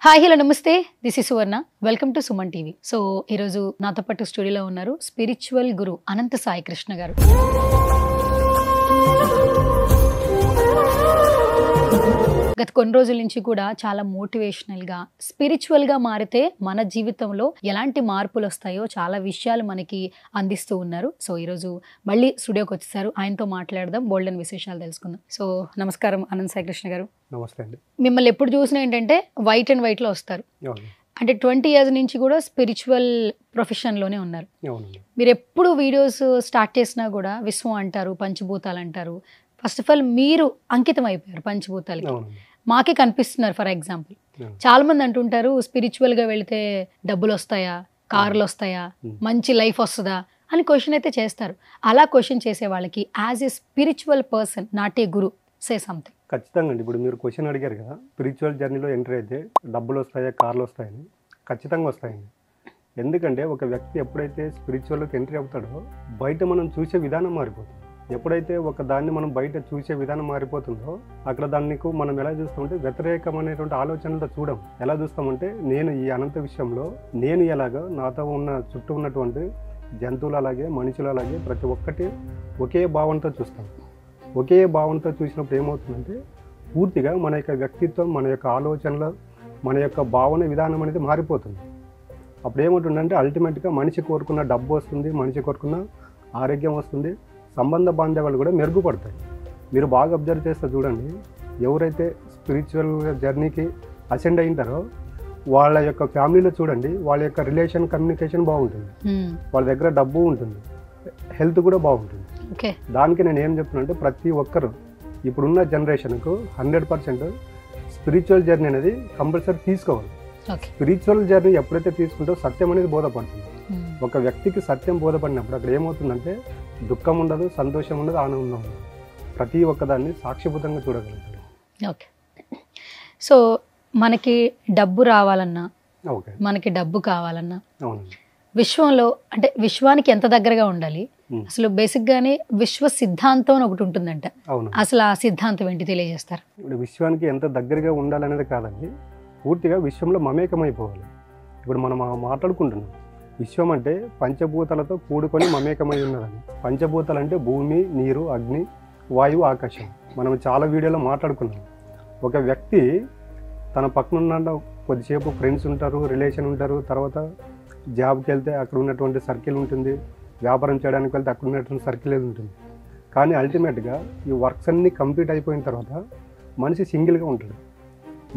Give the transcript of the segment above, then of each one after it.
Hi hello నమస్తే this is Suvarna welcome to Suman TV. So ఈరోజు నాతో పాటు స్టూడియోలో ఉన్నారు స్పిరిచువల్ గురు అనంత సాయి కృష్ణ గారు. గత కొన్ని రోజుల నుంచి కూడా చాలా మోటివేషనల్గా స్పిరిచువల్గా మారితే మన జీవితంలో ఎలాంటి మార్పులు వస్తాయో చాలా విషయాలు మనకి అందిస్తూ ఉన్నారు. సో ఈరోజు మళ్ళీ స్టూడియోకి వచ్చేసారు. ఆయనతో మాట్లాడదాం, బోల్డెన్ విశేషాలు తెలుసుకుందాం. సో నమస్కారం అనంత సాయి కృష్ణ గారు. నమస్తే అండి. మిమ్మల్ని ఎప్పుడు చూసినా ఏంటంటే వైట్ అండ్ వైట్లో వస్తారు. అంటే 20 years నుంచి కూడా స్పిరిచువల్ ప్రొఫెషన్లోనే ఉన్నారు. మీరు ఎప్పుడు వీడియోస్ స్టార్ట్ చేసినా కూడా విశ్వం అంటారు, పంచభూతాలు అంటారు. ఫస్ట్ ఆఫ్ ఆల్ మీరు అంకితం అయిపోయారు పంచభూతాలకి. మాకే కనిపిస్తున్నారు. ఫర్ ఎగ్జాంపుల్ చాలా మంది అంటుంటారు స్పిరిచువల్గా వెళితే డబ్బులు వస్తాయా, కార్లు వస్తాయా, మంచి లైఫ్ వస్తుందా అని క్వశ్చన్ అయితే చేస్తారు. అలా క్వశ్చన్ చేసే వాళ్ళకి as a spiritual person, not a Guru, say something. ఖచ్చితంగా అండి. ఇప్పుడు మీరు క్వశ్చన్ అడిగారు కదా, స్పిరిచువల్ జర్నీలో ఎంటర్ అయితే డబ్బులు వస్తాయా, కార్లు వస్తాయని. ఖచ్చితంగా వస్తాయండి. ఎందుకంటే ఒక వ్యక్తి ఎప్పుడైతే స్పిరిచువల్లోకి ఎంట్రీ అవుతాడో బయట మనం చూసే విధానం మారిపోతుంది. ఎప్పుడైతే ఒక దాన్ని మనం బయట చూసే విధానం మారిపోతుందో అక్కడ దాన్ని మనం ఎలా చూస్తామంటే వ్యతిరేకమైనటువంటి ఆలోచనలతో చూడం. ఎలా చూస్తామంటే నేను ఈ అనంత విషయంలో నేను ఎలాగో నాతో ఉన్న చుట్టూ ఉన్నటువంటి జంతువులు అలాగే మనుషులు అలాగే ప్రతి ఒక్కటి ఒకే భావంతో చూస్తాం. ఒకే భావంతో చూసినప్పుడు ఏమవుతుందంటే పూర్తిగా మన యొక్క వ్యక్తిత్వం, మన యొక్క ఆలోచనలు, మన యొక్క భావన విధానం అనేది మారిపోతుంది. అప్పుడు ఏమవుతుందంటే అల్టిమేట్గా మనిషి కోరుకున్న డబ్బు వస్తుంది, మనిషి కోరుకున్న ఆరోగ్యం వస్తుంది, సంబంధ బాంధవ్యాలు కూడా మెరుగుపడతాయి. మీరు బాగా అబ్జర్వ్ చేస్తే చూడండి, ఎవరైతే స్పిరిచువల్ జర్నీకి అసెండ్ అయింటారో వాళ్ళ యొక్క ఫ్యామిలీలో చూడండి, వాళ్ళ యొక్క రిలేషన్, కమ్యూనికేషన్ బాగుంటుంది, వాళ్ళ దగ్గర డబ్బు ఉంటుంది, హెల్త్ కూడా బాగుంటుంది. దానికి నేను ఏం చెప్తున్నా అంటే ప్రతి ఒక్కరు ఇప్పుడున్న జనరేషన్కు 100% స్పిరిచువల్ జర్నీ అనేది కంపల్సరీ తీసుకోవాలి. స్పిరిచువల్ జర్నీ ఎప్పుడైతే తీసుకుంటో సత్యం అనేది బోధపడుతుంది. ఒక వ్యక్తికి సత్యం బోధపడినప్పుడు అక్కడ ఏమవుతుందంటే దుఃఖం ఉండదు, సంతోషం ఉండదు, ఆనందం ఉండదు. ప్రతి ఒక్కదాన్ని సాక్షిభూతంగా చూడగలుగుతారు. ఓకే. సో మనకి డబ్బు రావాలన్నా, మనకి డబ్బు కావాలన్నా విశ్వంలో అంటే విశ్వానికి ఎంత దగ్గరగా ఉండాలి? అసలు బేసిక్గానే విశ్వ సిద్ధాంతం అని ఒకటి ఉంటుందంట. అసలు ఆ సిద్ధాంతం ఏంటి తెలియజేస్తారు? ఇప్పుడు విశ్వానికి ఎంత దగ్గరగా ఉండాలనేది కాదండి, పూర్తిగా విశ్వంలో మమేకమైపోవాలి. ఇప్పుడు మనం మాట్లాడుకుంటున్నాం విశ్వం అంటే పంచభూతాలతో కూడుకొని మమేకమై ఉన్నదని. పంచభూతాలు అంటే భూమి, నీరు, అగ్ని, వాయువు, ఆకాశం. మనం చాలా వీడియోలో మాట్లాడుకున్నాం. ఒక వ్యక్తి తన పక్కన కొద్దిసేపు ఫ్రెండ్స్ ఉంటారు, రిలేషన్ ఉంటారు, తర్వాత జాబ్కి వెళ్తే అక్కడ ఉన్నటువంటి సర్కిల్ ఉంటుంది, వ్యాపారం చేయడానికి వెళ్తే అక్కడ ఉన్నటువంటి సర్కిల్ ఉంటుంది. కానీ అల్టిమేట్గా ఈ వర్క్స్ అన్నీ కంప్లీట్ అయిపోయిన తర్వాత మనిషి సింగిల్గా ఉంటాడు.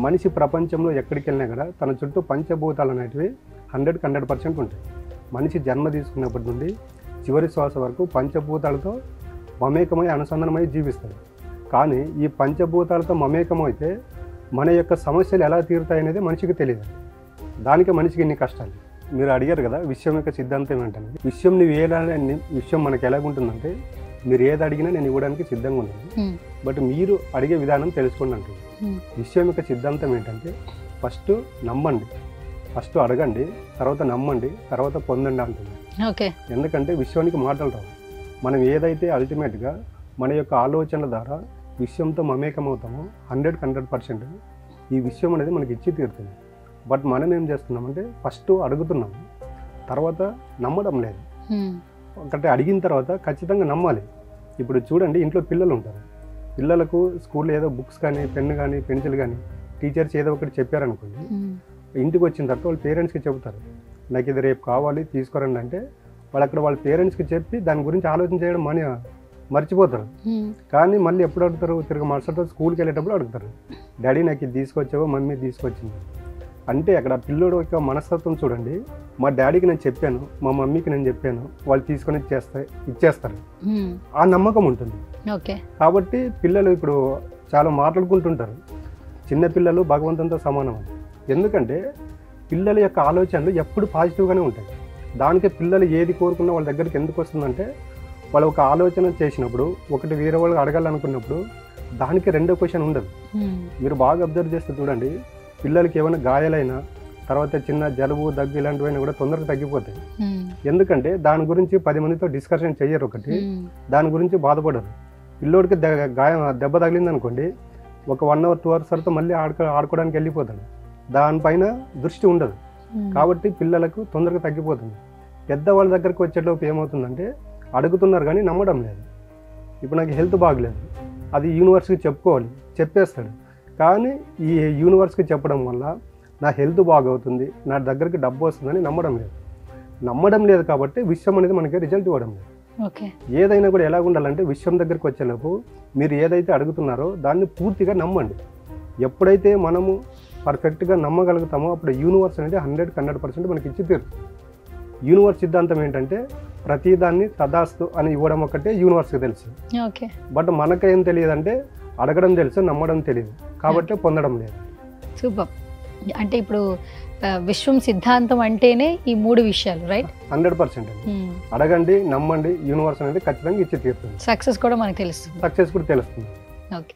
మనిషి ప్రపంచంలో ఎక్కడికి వెళ్ళినా కూడా తన చుట్టూ పంచభూతాలు అనేటివి 100% ఉంటాయి. మనిషి జన్మ తీసుకున్నప్పటి నుండి చివరి శ్వాస వరకు పంచభూతాలతో మమేకమై అనుసంధానమై జీవిస్తాడు. కానీ ఈ పంచభూతాలతో మమేకమైతే మన యొక్క సమస్యలు ఎలా తీరుతాయి అనేది మనిషికి తెలియదు. దానికి మనిషికి ఇన్ని కష్టాలు. మీరు అడిగారు కదా విశ్వం యొక్క సిద్ధాంతం ఏంటంటే, విశ్వం విశ్వం మనకి ఎలాగుంటుందంటే మీరు ఏది అడిగినా నేను ఇవ్వడానికి సిద్ధంగా ఉన్నాను, బట్ మీరు అడిగే విధానం తెలుసుకోండి అంటుంది. విశ్వం యొక్క సిద్ధాంతం ఏంటంటే ఫస్ట్ నమ్మండి, ఫస్ట్ అడగండి, తర్వాత నమ్మండి, తర్వాత పొందండి అంటుంది. ఎందుకంటే విశ్వానికి మాటలు రావు. మనం ఏదైతే అల్టిమేట్గా మన యొక్క ఆలోచనల ద్వారా విశ్వంతో మమేకమవుతామో 100% ఈ విశ్వం అనేది మనకి ఇచ్చి తీరుతుంది. బట్ మనం ఏం చేస్తున్నామంటే ఫస్ట్ అడుగుతున్నాము, తర్వాత నమ్మడం లేదు. ఒకటి అడిగిన తర్వాత ఖచ్చితంగా నమ్మాలి. ఇప్పుడు చూడండి, ఇంట్లో పిల్లలు ఉంటారు, పిల్లలకు స్కూల్లో ఏదో బుక్స్ కానీ, పెన్ను కానీ, పెన్సిల్ కానీ టీచర్స్ ఏదో ఒకటి చెప్పారనుకోండి, ఇంటికి వచ్చిన తర్వాత వాళ్ళ పేరెంట్స్కి చెబుతారు, నాకు ఇది రేపు కావాలి తీసుకురండి అంటే వాళ్ళు అక్కడ వాళ్ళ పేరెంట్స్కి చెప్పి దాని గురించి ఆలోచన చేయడం మర్చిపోతారు. కానీ మళ్ళీ ఎప్పుడు అడుగుతారు, తిరిగి మరుసటి స్కూల్కి వెళ్ళేటప్పుడు అడుగుతారు, డాడీ నాకు ఇది తీసుకొచ్చావో, మమ్మీ తీసుకొచ్చింది అంటే. అక్కడ పిల్లోడు యొక్క మనస్తత్వం చూడండి, మా డాడీకి నేను చెప్పాను, మా మమ్మీకి నేను చెప్పాను, వాళ్ళు తీసుకొని ఇచ్చేస్తారు, ఆ నమ్మకం ఉంటుంది. కాబట్టి పిల్లలు ఇప్పుడు చాలా మాట్లాడుకుంటుంటారు, చిన్నపిల్లలు భగవంతునితో సమానం అని. ఎందుకంటే పిల్లల యొక్క ఆలోచనలు ఎప్పుడు పాజిటివ్గానే ఉంటాయి. దానికి పిల్లలు ఏది కోరుకున్నా వాళ్ళ దగ్గరికి ఎందుకు వస్తుందంటే, వాళ్ళు ఒక ఆలోచన చేసినప్పుడు ఒకటి వేరే వాళ్ళకి అడగాలనుకున్నప్పుడు దానికి రెండో క్వశ్చన్ ఉండదు. మీరు బాగా అబ్జర్వ్ చేస్తే చూడండి, పిల్లలకి ఏమైనా గాయాలైనా తర్వాత చిన్న జలుబు, దగ్గు ఇలాంటివైనా కూడా తొందరగా తగ్గిపోతాయి. ఎందుకంటే దాని గురించి 10 మందితో డిస్కషన్ చెయ్యరు, ఒకటి దాని గురించి బాధపడరు. పిల్లోడికి దెబ్బ తగిలింది అనుకోండి, ఒక 1 hour 2 hours తర్వాత మళ్ళీ ఆడుకోవడానికి వెళ్ళిపోతాడు. దానిపైన దృష్టి ఉండదు. కాబట్టి పిల్లలకు తొందరగా తగ్గిపోతుంది. పెద్దవాళ్ళ దగ్గరికి వచ్చేటప్పుడు ఏమవుతుందంటే అడుగుతున్నారు కానీ నమ్మడం లేదు. ఇప్పుడు నాకు హెల్త్ బాగలేదు, అది యూనివర్స్కి చెప్పుకోవాలి, చెప్పేస్తాడు. కానీ ఈ యూనివర్స్కి చెప్పడం వల్ల నా హెల్త్ బాగవుతుంది, నా దగ్గరికి డబ్బు వస్తుందని నమ్మడం లేదు కాబట్టి విశ్వం అనేది మనకి రిజల్ట్ ఇవ్వడం లేదు. ఏదైనా కూడా ఎలా ఉండాలంటే విశ్వం దగ్గరికి వచ్చేలోపు మీరు ఏదైతే అడుగుతున్నారో దాన్ని పూర్తిగా నమ్మండి. ఎప్పుడైతే మనము పర్ఫెక్ట్గా నమ్మగలుగుతామో అప్పుడు యూనివర్స్ అనేది 100% మనకి ఇచ్చి తీరుతుంది. యూనివర్స్ సిద్ధాంతం ఏంటంటే ప్రతిదాన్ని తదాస్తు అని ఇవ్వడం ఒకటే యూనివర్స్కి తెలుసు. బట్ మనకేం తెలియదంటే అడగడం తెలుసు, నమ్మడం తెలియదు, కాబట్టి పొందడం లేదు. సూపర్. అంటే ఇప్పుడు విశ్వం సిద్ధాంతం అంటేనే ఈ 3 విషయాలు, రైట్? 100% అండి. అడగండి, నమ్మండి, యూనివర్స్ అనేది ఖచ్చితంగా ఇచ్చి తీరుతుంది. సక్సెస్ కూడా మనకు తెలుస్తుంది. సక్సెస్ కూడా తెలుస్తుంది. ఓకే.